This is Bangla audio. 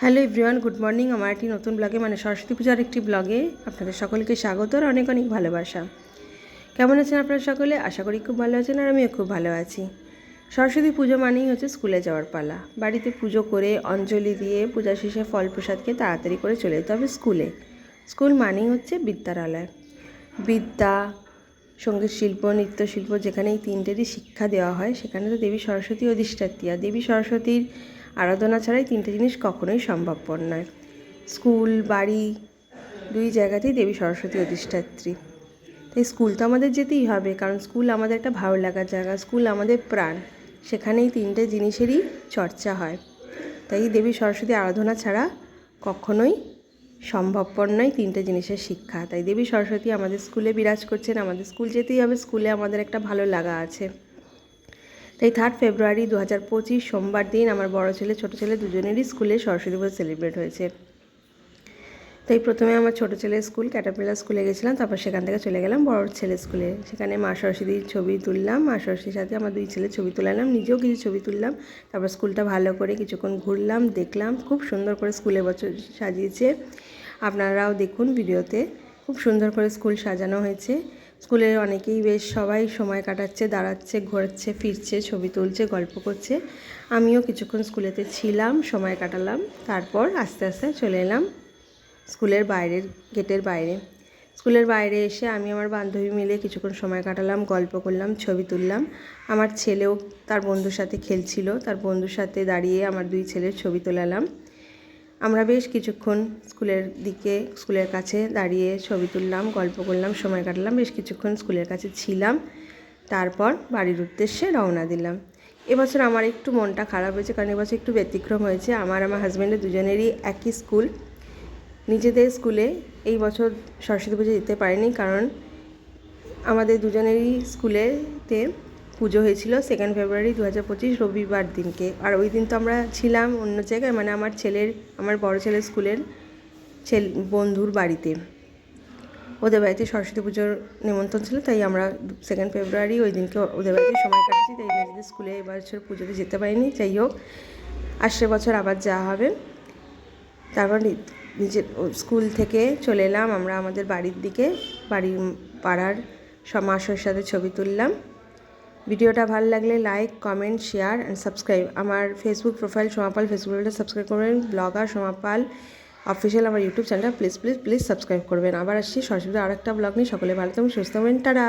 Hello everyone, good morning. আমার একটি নতুন ব্লগে মানে সরস্বতী পূজার একটি ব্লগে আপনাদের সকলকে স্বাগত আর অনেক অনেক ভালোবাসা। কেমন আছেন আপনারা সকলে? আশা করি খুব ভালো আছেন আর আমিও খুব ভালো আছি। সরস্বতী পুজো মানেই হচ্ছে স্কুলে যাওয়ার পালা। বাড়িতে পুজো করে অঞ্জলি দিয়ে পূজা শেষে ফল প্রসাদকে তাড়াতাড়ি করে চলে যেতে হবে স্কুলে। স্কুল মানেই হচ্ছে বিদ্যালয়। বিদ্যা, সঙ্গীত শিল্প, নৃত্যশিল্প, যেখানে এই তিনটেরই শিক্ষা দেওয়া হয় সেখানে তো দেবী সরস্বতী অধিষ্ঠাত্রী। আর দেবী সরস্বতীর আরাধনা ছাড়াই তিনটে জিনিস কখনোই সম্ভবপর নয়। স্কুল, বাড়ি দুই জায়গাতেই দেবী সরস্বতী অধিষ্ঠাত্রী। তাই স্কুল তো আমাদের যেতেই হবে, কারণ স্কুল আমাদের একটা ভালো লাগার জায়গা, স্কুল আমাদের প্রাণ। সেখানেই তিনটে জিনিসেরই চর্চা হয়। তাই দেবী সরস্বতী আরাধনা ছাড়া কখনোই সম্ভবপর নয় তিনটে জিনিসের শিক্ষা। তাই দেবী সরস্বতী আমাদের স্কুলে বিরাজ করছেন, আমাদের স্কুল যেতেই হবে, স্কুলে আমাদের একটা ভালো লাগা আছে। তাই 3 ফেব্রুয়ারি 2025 সোমবার দিন আমার বড় ছেলে ছোটো ছেলে দুজনেরই স্কুলে সরস্বতী পুজো সেলিব্রেট হয়েছে। তাই প্রথমে আমার ছোটো ছেলের স্কুল ক্যাটারপিলার স্কুলে গেছিলাম, তারপর সেখান থেকে চলে গেলাম বড় ছেলের স্কুলে। সেখানে মা সরস্বতীর ছবি তুললাম, মা সরস্বতীর সাথে আমার দুই ছেলের ছবি তুলালাম, নিজেও কিছু ছবি তুললাম। তারপর স্কুলটা ভালো করে কিছুক্ষণ ঘুরলাম, দেখলাম খুব সুন্দর করে স্কুলে বছর সাজিয়েছে। আপনারাও দেখুন ভিডিওতে, খুব সুন্দর করে স্কুল সাজানো হয়েছে। স্কুলের অনেকেই বেশ সবাই সময় কাটাচ্ছে, দাঁড়াচ্ছে, ঘোরাচ্ছে, ফিরছে, ছবি তুলছে, গল্প করছে। আমিও কিছুক্ষণ স্কুলেতে ছিলাম, সময় কাটালাম। তারপর আস্তে আস্তে চলে এলাম স্কুলের বাইরের গেটের বাইরে। স্কুলের বাইরে এসে আমি আমার বান্ধবী মিলে কিছুক্ষণ সময় কাটালাম, গল্প করলাম, ছবি তুললাম। আমার ছেলেও তার বন্ধুর সাথে খেলছিল, তার বন্ধুর সাথে দাঁড়িয়ে আমার দুই ছেলের ছবি তোলালাম। আমরা বেশ কিছুক্ষণ স্কুলের কাছে দাঁড়িয়ে ছবি তুললাম, গল্প করলাম, সময় কাটালাম, বেশ কিছুক্ষণ স্কুলের কাছে ছিলাম। তারপর বাড়ির উদ্দেশ্যে রওনা দিলাম। এবছর আমার একটু মনটা খারাপ হয়েছে, কারণ এবছর একটু ব্যতিক্রম হয়েছে। আমার হাজব্যান্ডের দুজনেরই একই স্কুল। নিজেদের স্কুলে এই বছর সরস্বতী পুজো দিতে পারিনি, কারণ আমাদের দুজনেরই স্কুলেতে পুজো হয়েছিল 2 ফেব্রুয়ারি 2025 রবিবার দিনকে। আর ওই দিন তো আমরা ছিলাম অন্য জায়গায়, মানে আমার বড় ছেলের স্কুলের বন্ধুর বাড়িতে, ওদের বাড়িতে সরস্বতী পুজোর নিমন্ত্রণ ছিল। তাই আমরা 2 ফেব্রুয়ারি ওই দিনকে ওদের বাড়িতে সময় কাটাচ্ছি। তাই নিজেদের স্কুলে এবছর পুজোতে যেতে পারিনি। যাই হোক, আসছে বছর আবার যাওয়া হবে। তারপর নিজের স্কুল থেকে চলে এলাম আমরা আমাদের বাড়ির দিকে। পাড়ার মা সরস্বতীর সাথে ছবি তুললাম। ভিডিওটা ভালো লাগলে like, comment, share and subscribe. আমার ফেসবুক প্রোফাইল সোমা পাল, ফেসবুক প্রোফাইলটা সাবস্ক্রাইব করবেন। ব্লগার সোমা পাল অফিসিয়াল আমার ইউটিউব চ্যানেলটা প্লিজ সাবস্ক্রাইব করবেন। আবার আসছি সরস্বতী আরেকটা ব্লগ নিয়ে। সকলে ভালো থাকবেন, সুস্থ থাকবেন, টাটা।